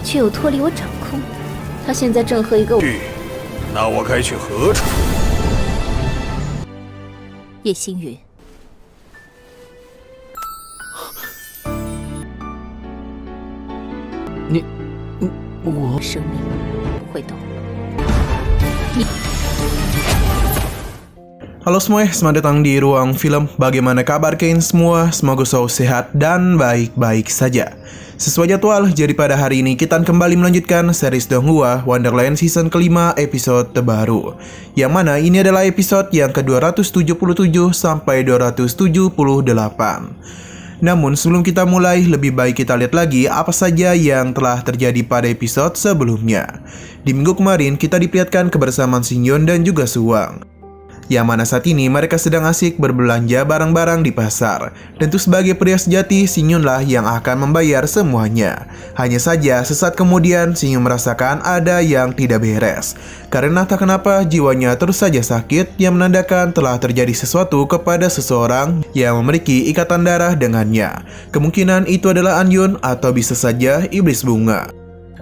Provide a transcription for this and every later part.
却又脱离我掌控。他现在正和一个那我该去何处？叶星云，我生命不会动。 Halo semuanya, selamat datang di Ruang Film. Bagaimana kabar kalian semua? Semoga selalu sehat dan baik-baik saja. Sesuai jadwal, jadi pada hari ini kita kembali melanjutkan series Donghua Wonderland season kelima episode terbaru. Yang mana ini adalah episode yang ke-277 sampai 278. Namun sebelum kita mulai, lebih baik kita lihat lagi apa saja yang telah terjadi pada episode sebelumnya. Di minggu kemarin kita diperlihatkan kebersamaan Shinyeon dan juga Suwang, yang mana saat ini mereka sedang asik berbelanja barang-barang di pasar. Tentu sebagai pria sejati, Shinyeon lah yang akan membayar semuanya. Hanya saja sesaat kemudian Shinyeon merasakan ada yang tidak beres. Karena tak kenapa jiwanya terus saja sakit, yang menandakan telah terjadi sesuatu kepada seseorang yang memiliki ikatan darah dengannya. Kemungkinan itu adalah Anyun atau bisa saja iblis bunga.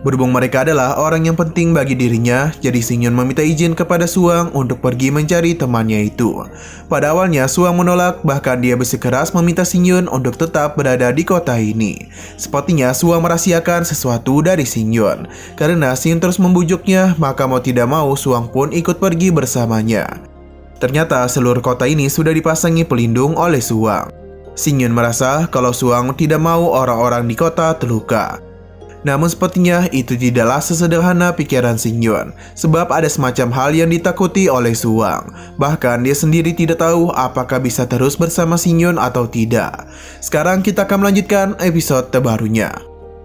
Berhubung mereka adalah orang yang penting bagi dirinya, jadi Shinyeon meminta izin kepada Suwang untuk pergi mencari temannya itu. Pada awalnya Suwang menolak, bahkan dia bersikeras meminta Shinyeon untuk tetap berada di kota ini. Sepertinya Suwang merahasiakan sesuatu dari Shinyeon. Karena Shinyeon terus membujuknya, maka mau tidak mau Suwang pun ikut pergi bersamanya. Ternyata seluruh kota ini sudah dipasangi pelindung oleh Suwang. Shinyeon merasa kalau Suwang tidak mau orang-orang di kota terluka. Namun sepertinya itu tidaklah sesederhana pikiran Shinyeon, sebab ada semacam hal yang ditakuti oleh Suwang. Bahkan dia sendiri tidak tahu apakah bisa terus bersama Shinyeon atau tidak. Sekarang kita akan melanjutkan episode terbarunya.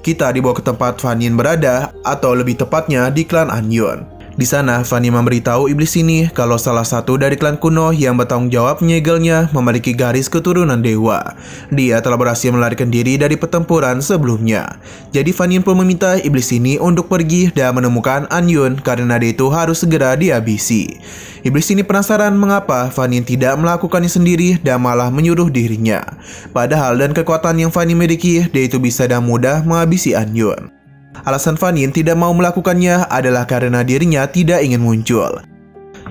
Kita dibawa ke tempat Fan Yin berada, atau lebih tepatnya di klan Anyun. Di sana, Fan Yin memberitahu iblis ini kalau salah satu dari klan kuno yang bertanggung jawab menyegelnya memiliki garis keturunan dewa. Dia telah berhasil melarikan diri dari pertempuran sebelumnya. Jadi Fan Yin pun meminta iblis ini untuk pergi dan menemukan Anyun karena dia itu harus segera dihabisi. Iblis ini penasaran mengapa Fan Yin tidak melakukannya sendiri dan malah menyuruh dirinya. Padahal dan kekuatan yang Fan Yin miliki, dia itu bisa dan mudah menghabisi Anyun. Alasan Fan Yin tidak mau melakukannya adalah karena dirinya tidak ingin muncul.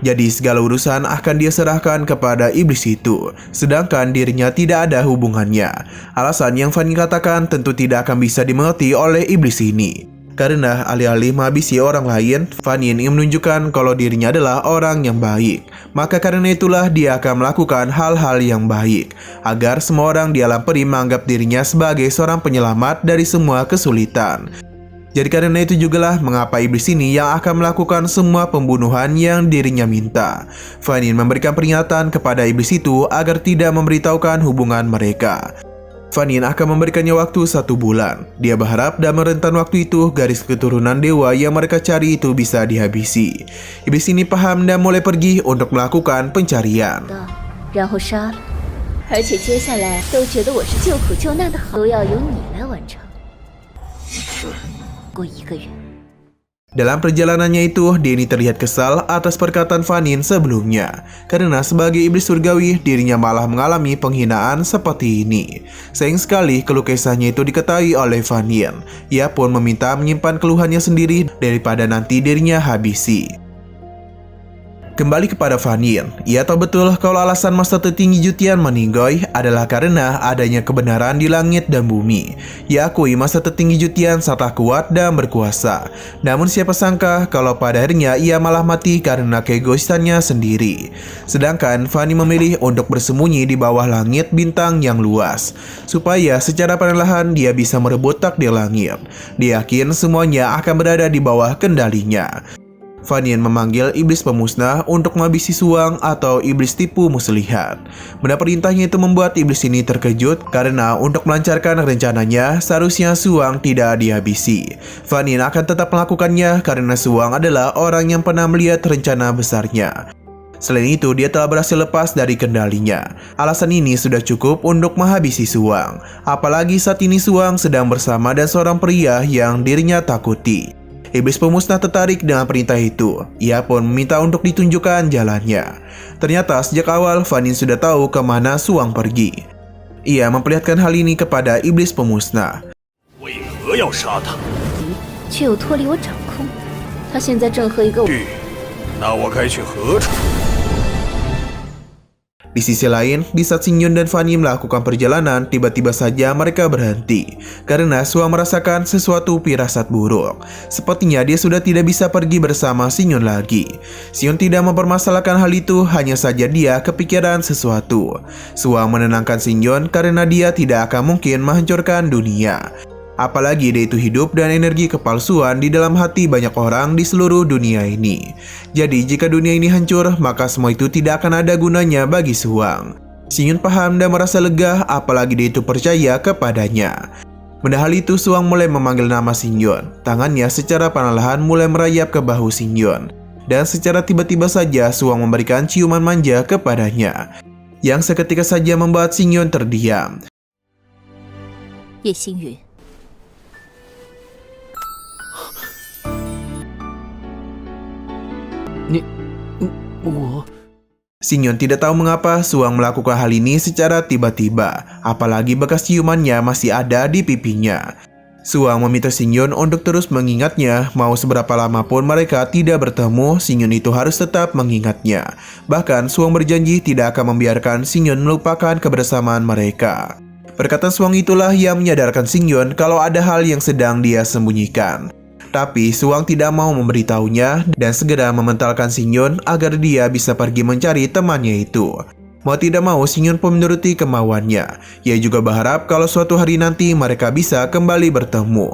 Jadi segala urusan akan dia serahkan kepada iblis itu, sedangkan dirinya tidak ada hubungannya. Alasan yang Fan Yin katakan tentu tidak akan bisa dimengerti oleh iblis ini. Karena alih-alih menghabisi orang lain, Fan Yin ingin menunjukkan kalau dirinya adalah orang yang baik. Maka karena itulah dia akan melakukan hal-hal yang baik, agar semua orang di alam peri menganggap dirinya sebagai seorang penyelamat dari semua kesulitan. Jadi karena itu jugalah mengapa iblis ini yang akan melakukan semua pembunuhan yang dirinya minta. Fan Yin memberikan peringatan kepada iblis itu agar tidak memberitahukan hubungan mereka. Fan Yin akan memberikannya waktu 1 bulan. Dia berharap dalam rentan waktu itu garis keturunan dewa yang mereka cari itu bisa dihabisi. Iblis ini paham dan mulai pergi untuk melakukan pencarian. 然后杀了，而且接下来都觉得我是救苦救难的好，都要由你来完成。过1个月。 Dalam perjalanannya itu, Denny terlihat kesal atas perkataan Fan Yin sebelumnya. Karena sebagai iblis surgawi, dirinya malah mengalami penghinaan seperti ini. Sayang sekali keluh kesahnya itu diketahui oleh Fan Yin. Ia pun meminta menyimpan keluhannya sendiri daripada nanti dirinya habisi. Kembali kepada Fan Yin, ia tahu betul kalau alasan Master Tertinggi Jutian meninggoy adalah karena adanya kebenaran di langit dan bumi. Ia akui Master Tertinggi Jutian sangatlah kuat dan berkuasa. Namun siapa sangka kalau pada akhirnya ia malah mati karena keegoisannya sendiri. Sedangkan Fan Yin memilih untuk bersembunyi di bawah langit bintang yang luas, supaya secara perlahan dia bisa merebut takdir langit. Dia yakin semuanya akan berada di bawah kendalinya. Fan Yin memanggil iblis pemusnah untuk menghabisi Suwang atau iblis tipu muslihat. Benda perintahnya itu membuat iblis ini terkejut karena untuk melancarkan rencananya seharusnya Suwang tidak dihabisi. Fan Yin akan tetap melakukannya karena Suwang adalah orang yang pernah melihat rencana besarnya. Selain itu, dia telah berhasil lepas dari kendalinya. Alasan ini sudah cukup untuk menghabisi Suwang. Apalagi saat ini Suwang sedang bersama dan seorang pria yang dirinya takuti. Iblis pemusnah tertarik dengan perintah itu. Ia pun meminta untuk ditunjukkan jalannya. Ternyata sejak awal Fan Yin sudah tahu kemana Suwang pergi. Ia memperlihatkan hal ini kepada iblis pemusnah. 却又脱离我掌控。他现在正和一个去，那我该去何处？ Di sisi lain, di saat Xingyun dan Fanny melakukan perjalanan, tiba-tiba saja mereka berhenti karena Suang merasakan sesuatu firasat buruk. Sepertinya dia sudah tidak bisa pergi bersama Xingyun lagi. Xingyun tidak mempermasalahkan hal itu, hanya saja dia kepikiran sesuatu. Suang menenangkan Xingyun karena dia tidak akan mungkin menghancurkan dunia. Apalagi dia itu hidup dan energi kepalsuan di dalam hati banyak orang di seluruh dunia ini. Jadi jika dunia ini hancur, maka semua itu tidak akan ada gunanya bagi Suang. Xingyun paham dan merasa lega, apalagi dia itu percaya kepadanya. Mendengar hal itu, Suang mulai memanggil nama Xingyun. Tangannya secara perlahan mulai merayap ke bahu Xingyun. Dan secara tiba-tiba saja Suang memberikan ciuman manja kepadanya, yang seketika saja membuat Xingyun terdiam.叶星云， 我 Xingyun tidak tahu mengapa Suang melakukan hal ini secara tiba-tiba, apalagi bekas ciumannya masih ada di pipinya. Suang meminta Xingyun untuk terus mengingatnya, mau seberapa lama pun mereka tidak bertemu, Xingyun itu harus tetap mengingatnya. Bahkan Suang berjanji tidak akan membiarkan Xingyun melupakan kebersamaan mereka. Perkataan Suang itulah yang menyadarkan Xingyun kalau ada hal yang sedang dia sembunyikan. Tapi Suang tidak mau memberitahunya dan segera mementalkan Xingyun agar dia bisa pergi mencari temannya itu. Mau tidak mau Xingyun pun menuruti kemauannya. Ia juga berharap kalau suatu hari nanti mereka bisa kembali bertemu.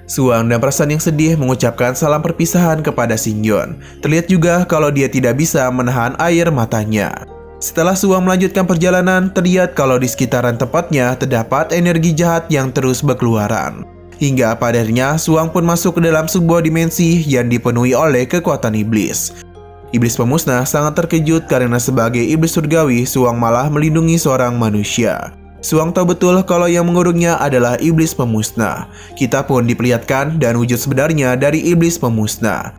Suang dan perasaan yang sedih mengucapkan salam perpisahan kepada Xingyun. Terlihat juga kalau dia tidak bisa menahan air matanya. Setelah Suang melanjutkan perjalanan, terlihat kalau di sekitaran tempatnya terdapat energi jahat yang terus berkeluaran. Hingga pada akhirnya Suang pun masuk ke dalam sebuah dimensi yang dipenuhi oleh kekuatan iblis. Iblis pemusnah sangat terkejut karena sebagai iblis surgawi, Suang malah melindungi seorang manusia. Suang tahu betul kalau yang mengurungnya adalah iblis pemusnah. Kita pun diperlihatkan dan wujud sebenarnya dari iblis pemusnah.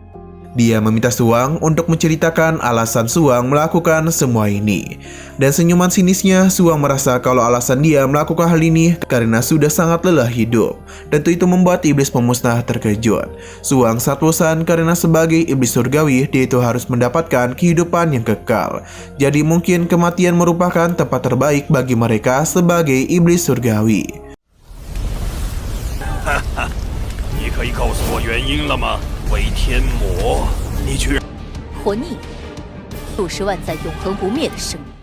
Dia meminta Suang untuk menceritakan alasan Suang melakukan semua ini. Dan senyuman sinisnya, Suang merasa kalau alasan dia melakukan hal ini karena sudah sangat lelah hidup. Tentu itu membuat iblis pemusnah terkejut. Suang sangat bosan karena sebagai iblis surgawi, dia itu harus mendapatkan kehidupan yang kekal. Jadi mungkin kematian merupakan tempat terbaik bagi mereka sebagai iblis surgawi. 你可以告诉我原因了吗？为天魔，你居然……活腻，数十万载永恒不灭的生命。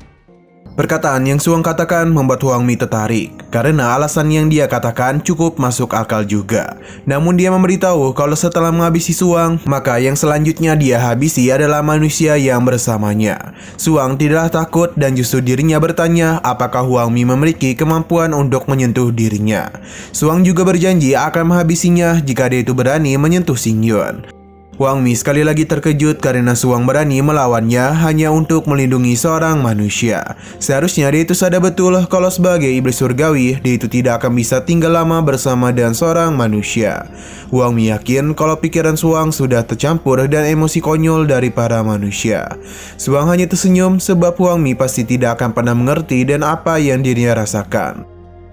Perkataan yang Suang katakan membuat Huang Mi tertarik, karena alasan yang dia katakan cukup masuk akal juga. Namun dia memberitahu kalau setelah menghabisi Suang, maka yang selanjutnya dia habisi adalah manusia yang bersamanya. Suang tidaklah takut dan justru dirinya bertanya apakah Huang Mi memiliki kemampuan untuk menyentuh dirinya. Suang juga berjanji akan menghabisinya jika dia itu berani menyentuh Xingyun. Huang Mi sekali lagi terkejut karena Suang berani melawannya hanya untuk melindungi seorang manusia. Seharusnya dia itu sadar betul kalau sebagai iblis surgawi, dia itu tidak akan bisa tinggal lama bersama dengan seorang manusia. Huang Mi yakin kalau pikiran Suang sudah tercampur dan emosi konyol dari para manusia. Suang hanya tersenyum sebab Huang Mi pasti tidak akan pernah mengerti dan apa yang dirinya rasakan.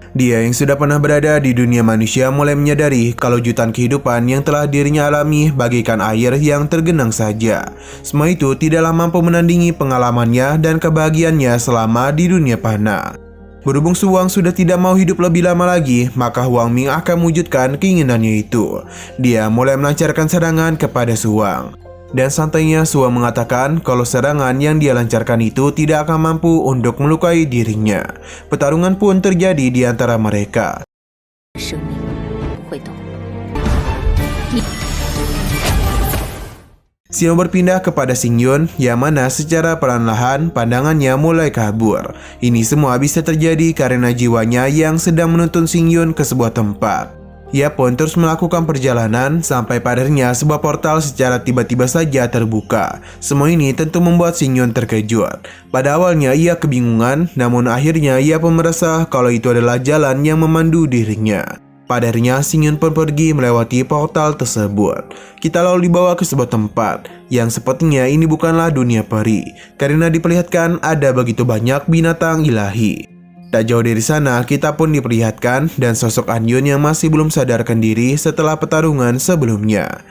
Dia yang sudah pernah berada di dunia manusia mulai menyadari kalau jutaan kehidupan yang telah dirinya alami bagaikan air yang tergenang saja. Semua itu tidaklah mampu menandingi pengalamannya dan kebahagiaannya selama di dunia fana. Berhubung Suang sudah tidak mau hidup lebih lama lagi, maka Huang Mi akan mewujudkan keinginannya itu. Dia mulai melancarkan serangan kepada Suang. Dan santainya Suang mengatakan kalau serangan yang dia lancarkan itu tidak akan mampu untuk melukai dirinya. Pertarungan pun terjadi di antara mereka. Xiao berpindah kepada Xingyun, yang mana secara perlahan-lahan pandangannya mulai kabur. Ini semua bisa terjadi karena jiwanya yang sedang menuntun Xingyun ke sebuah tempat. Ia pun terus melakukan perjalanan sampai pada akhirnya sebuah portal secara tiba-tiba saja terbuka. Semua ini tentu membuat Xingyun terkejut. Pada awalnya ia kebingungan, namun akhirnya ia pun merasa kalau itu adalah jalan yang memandu dirinya. Pada akhirnya Xingyun pun pergi melewati portal tersebut. Kita lalu dibawa ke sebuah tempat yang sepertinya ini bukanlah dunia peri, karena diperlihatkan ada begitu banyak binatang ilahi. Tak jauh dari sana, kita pun diperlihatkan dan sosok An Yun yang masih belum sadarkan diri setelah pertarungan sebelumnya.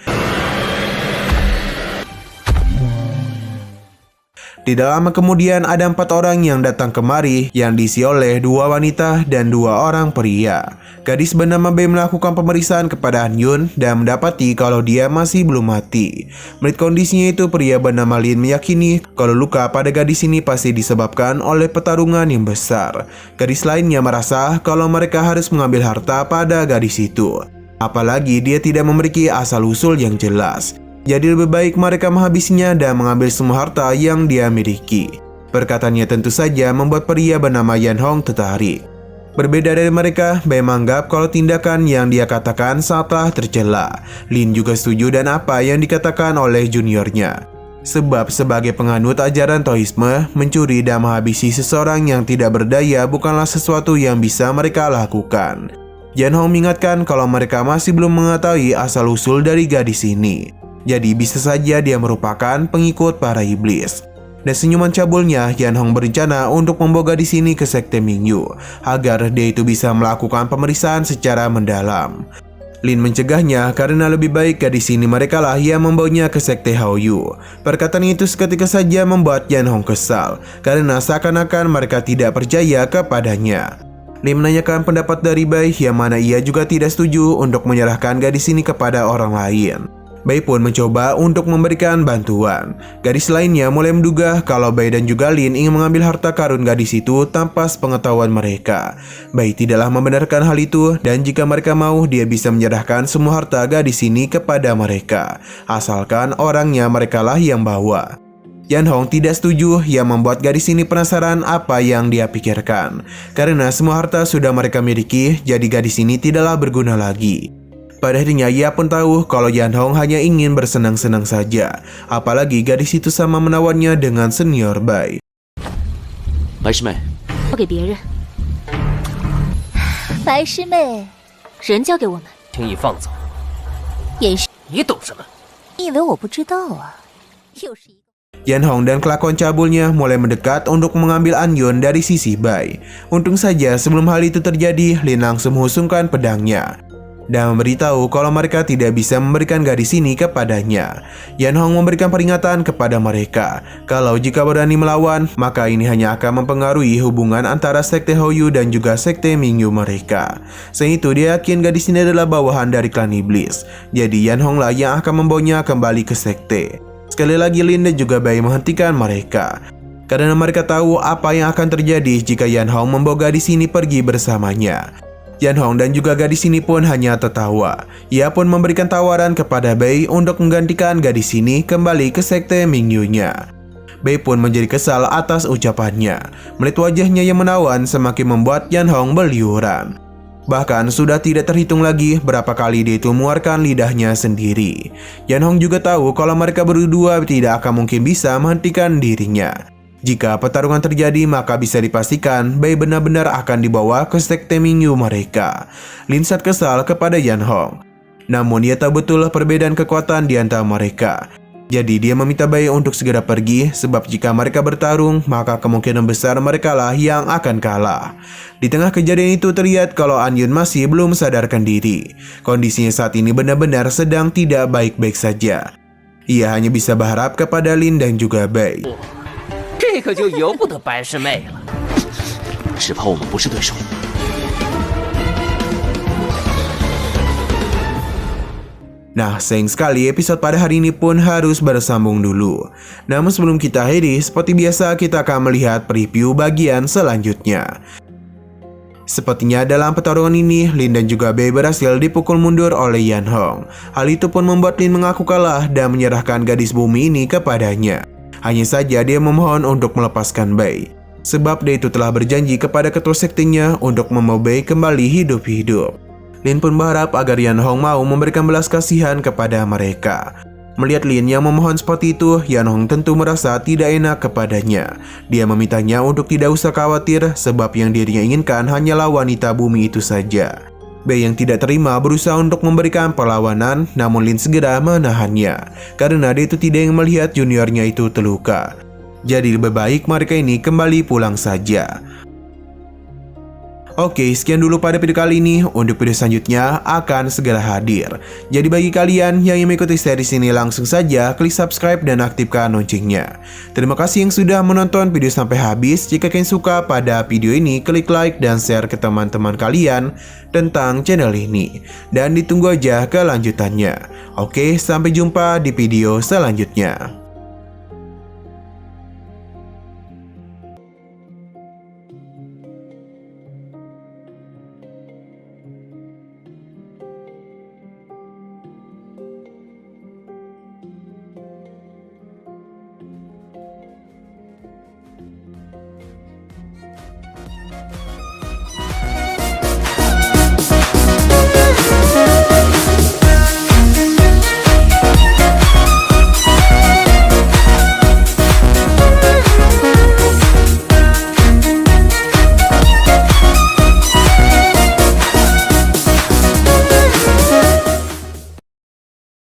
Tidak lama kemudian ada 4 orang yang datang kemari yang diisi oleh 2 wanita dan 2 orang pria. Gadis bernama Bei melakukan pemeriksaan kepada An Yun dan mendapati kalau dia masih belum mati. Melihat kondisinya itu, pria bernama Lin meyakini kalau luka pada gadis ini pasti disebabkan oleh pertarungan yang besar. Gadis lainnya merasa kalau mereka harus mengambil harta pada gadis itu. Apalagi dia tidak memiliki asal-usul yang jelas. Jadi lebih baik mereka menghabisinya dan mengambil semua harta yang dia miliki. Perkataannya tentu saja membuat pria bernama Yan Hong tertarik. Berbeda dari mereka, Bei menganggap kalau tindakan yang dia katakan sangatlah tercela. Lin juga setuju dan apa yang dikatakan oleh juniornya. Sebab sebagai penganut ajaran Taoisme, mencuri dan menghabisi seseorang yang tidak berdaya bukanlah sesuatu yang bisa mereka lakukan. Yan Hong mengingatkan kalau mereka masih belum mengetahui asal-usul dari gadis ini. Jadi bisa saja dia merupakan pengikut para iblis. Dan senyuman cabulnya, Yan Hong berencana untuk membawa gadis ini ke sekte Mingyu agar dia itu bisa melakukan pemeriksaan secara mendalam. Lin mencegahnya karena lebih baik gadis ini merekalah yang membawanya ke sekte Haoyu. Perkataan itu seketika saja membuat Yan Hong kesal karena seakan-akan mereka tidak percaya kepadanya. Lin menanyakan pendapat dari Bei yang mana ia juga tidak setuju untuk menyerahkan gadis ini kepada orang lain. Bei pun mencoba untuk memberikan bantuan. Gadis lainnya mulai menduga kalau Bei dan juga Lin ingin mengambil harta karun gadis itu tanpa sepengetahuan mereka. Bei tidaklah membenarkan hal itu dan jika mereka mau, dia bisa menyerahkan semua harta gadis ini kepada mereka, asalkan orangnya merekalah yang bawa. Yan Hong tidak setuju yang membuat gadis ini penasaran apa yang dia pikirkan. Karena semua harta sudah mereka miliki, jadi gadis ini tidaklah berguna lagi. Pada akhirnya ia pun tahu kalau Yan Hong hanya ingin bersenang-senang saja. Apalagi gadis itu sama menawarnya dengan senior Bei. 白师妹，交给别人。白师妹，人交给我们，轻易放走，也是。你懂什么？你以为我不知道啊？又是一个。 Yan Hong dan kelakuan cabulnya mulai mendekat untuk mengambil An Yun dari sisi Bei. Untung saja sebelum hal itu terjadi, Lin langsung menghusungkan pedangnya dan memberitahu kalau mereka tidak bisa memberikan gadis ini kepadanya. Yan Hong memberikan peringatan kepada mereka kalau jika berani melawan, maka ini hanya akan mempengaruhi hubungan antara sekte Haoyu dan juga sekte Mingyu mereka. Selain itu, dia yakin gadis ini adalah bawahan dari klan iblis. Jadi Yan Hong lah yang akan membawanya kembali ke sekte. Sekali lagi Lin dan juga Bei menghentikan mereka karena mereka tahu apa yang akan terjadi jika Yan Hong membawa gadis ini pergi bersamanya. Yan Hong dan juga gadis ini pun hanya tertawa. Ia pun memberikan tawaran kepada Bei untuk menggantikan gadis ini kembali ke sekte Mingyu-nya. Bei pun menjadi kesal atas ucapannya. Melihat wajahnya yang menawan semakin membuat Yan Hong berliuran. Bahkan sudah tidak terhitung lagi berapa kali dia itu mengeluarkan lidahnya sendiri. Yan Hong juga tahu kalau mereka berdua tidak akan mungkin bisa menghentikan dirinya. Jika pertarungan terjadi, maka bisa dipastikan Bei benar-benar akan dibawa ke sekte Mingyu mereka. Lin sangat kesal kepada Yan Hong. Namun dia tahu betul perbedaan kekuatan di antara mereka. Jadi dia meminta Bei untuk segera pergi sebab jika mereka bertarung, maka kemungkinan besar mereka lah yang akan kalah. Di tengah kejadian itu terlihat kalau An Yun masih belum sadarkan diri. Kondisinya saat ini benar-benar sedang tidak baik-baik saja. Ia hanya bisa berharap kepada Lin dan juga Bei. 这可就由不得白师妹了，只怕我们不是对手。Nah, sayang sekali episode pada hari ini pun harus bersambung dulu. Namun sebelum kita akhiri, seperti biasa kita akan melihat preview bagian selanjutnya. Sepertinya dalam pertarungan ini, Lin dan juga Bei berhasil dipukul mundur oleh Yan Hong. Hal itu pun membuat Lin mengaku kalah dan menyerahkan gadis bumi ini kepadanya. Hanya saja dia memohon untuk melepaskan Bei, sebab dia itu telah berjanji kepada ketua sektenya untuk membawa Bei kembali hidup-hidup. Lin pun berharap agar Yan Hong mau memberikan belas kasihan kepada mereka. Melihat Lin yang memohon seperti itu, Yan Hong tentu merasa tidak enak kepadanya. Dia memintanya untuk tidak usah khawatir sebab yang dirinya inginkan hanyalah wanita bumi itu saja. Bei yang tidak terima berusaha untuk memberikan perlawanan, namun Lin segera menahannya karena dia itu tidak ingin melihat juniornya itu terluka. Jadi lebih baik mereka ini kembali pulang saja. Oke, sekian dulu pada video kali ini. Untuk video selanjutnya akan segera hadir. Jadi bagi kalian yang ingin mengikuti series ini, langsung saja klik subscribe dan aktifkan loncengnya. Terima kasih yang sudah menonton video sampai habis. Jika kalian suka pada video ini, klik like dan share ke teman-teman kalian tentang channel ini. Dan ditunggu aja kelanjutannya. Oke, sampai jumpa di video selanjutnya.